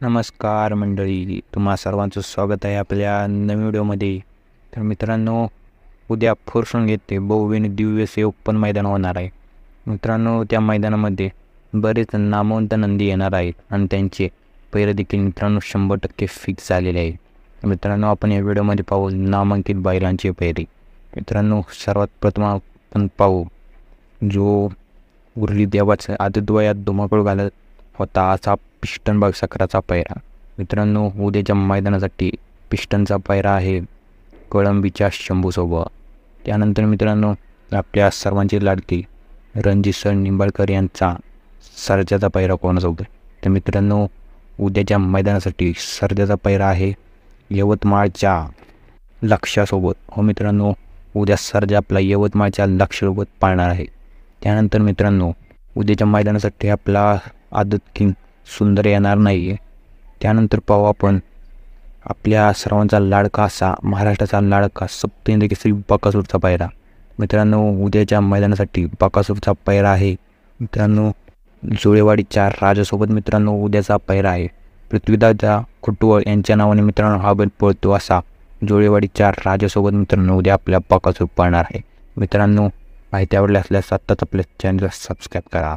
नमस्कार मंडळी, तुम्हा सर्वांचं स्वागत आहे आपल्या नवीन व्हिडिओमध्ये. तर मित्रांनो, उद्या फुरसुंग येथे बहुविध दिव्य असे ओपन मैदान होणार आहे. मित्रांनो, त्या मैदानामध्ये बरेच नामवंत नंदी येणार आहेत आणि त्यांचे पैरे देखील मित्रांनो 100% फिक्स झालेले आहे. मित्रांनो, आपण या व्हिडिओमध्ये पाहू नामांकित बैलांचे पैरे. मित्रांनो, सर्वात प्रथम आपण पाहू जो उरली देवाचं आदिद्वयात धुमाकूळ घालत होता असा पिस्टन बागसाखराचा पैरा. मित्रांनो, उद्याच्या मैदानासाठी पिस्टनचा पैरा आहे कळंबीच्या शंभूसोबत. त्यानंतर मित्रांनो, आपल्या सर्वांची लाडकी रणजित सर निंबाळकर यांचा सर्जाचा पैरा कोणासोबत. तर मित्रांनो, उद्याच्या मैदानासाठी सर्जाचा पैरा आहे यवतमाळच्या लक्ष्यासोबत. हो मित्रांनो, उद्या सर्जा आपला यवतमाळच्या लक्ष्यासोबत पाळणार आहे. त्यानंतर मित्रांनो, उद्याच्या मैदानासाठी आपला आदत किंग सुंदर येणार नाही आहे. त्यानंतर पाहू आपण आपल्या सर्वांचा लाडका असा महाराष्ट्राचा लाडका सप्तहिंद केसरी बकासूरचा पैरा. मित्रांनो, उद्याच्या मैदानासाठी बकासूरचा पैरा आहे मित्रांनो जुळेवाडीच्या राजासोबत. मित्रांनो, उद्याचा पैरा आहे पृथ्वीदादा खुटवळ यांच्या नावाने मित्रांनो हा बैल पळतो असा जुळेवाडीच्या राजासोबत. मित्रांनो, उद्या आपल्या बकासूर पळणार आहे. मित्रांनो, माहिती आवडली असल्यास आत्ताच आपल्या चॅनलला सबस्क्राईब करा.